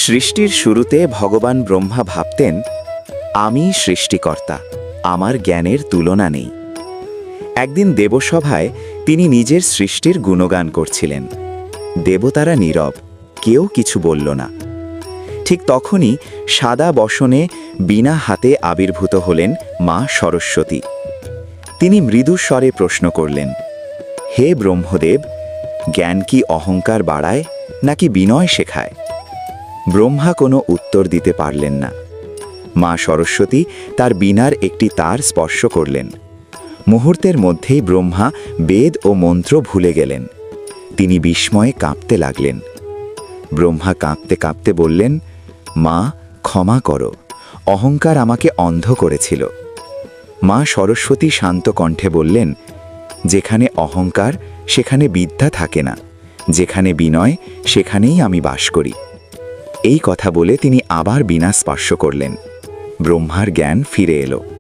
সৃষ্টির শুরুতে ভগবান ব্রহ্মা ভাবতেন, আমি সৃষ্টিকর্তা, আমার জ্ঞানের তুলনা নেই। একদিন দেবসভায় তিনি নিজের সৃষ্টির গুণগান করছিলেন। দেবতারা নীরব, কেউ কিছু বলল না। ঠিক তখনই সাদা বসনে বিনা হাতে আবির্ভূত হলেন মা সরস্বতী। তিনি মৃদু স্বরে প্রশ্ন করলেন, হে ব্রহ্মদেব, জ্ঞান কি অহংকার বাড়ায় নাকি বিনয় শেখায়? ব্রহ্মা কোনো উত্তর দিতে পারলেন না। মা সরস্বতী তার বীণার একটি তার স্পর্শ করলেন। মুহূর্তের মধ্যেই ব্রহ্মা বেদ ও মন্ত্র ভুলে গেলেন। তিনি বিস্ময়ে কাঁপতে লাগলেন। ব্রহ্মা কাঁপতে কাঁপতে বললেন, মা, ক্ষমা করো, অহংকার আমাকে অন্ধ করেছিল। মা সরস্বতী শান্ত কণ্ঠে বললেন, যেখানে অহংকার সেখানে বিদ্যা থাকে না, যেখানে বিনয় সেখানেই আমি বাস করি। এই কথা বলে তিনি আবার বীণা স্পর্শ করলেন। ব্রহ্মার জ্ঞান ফিরে এলো।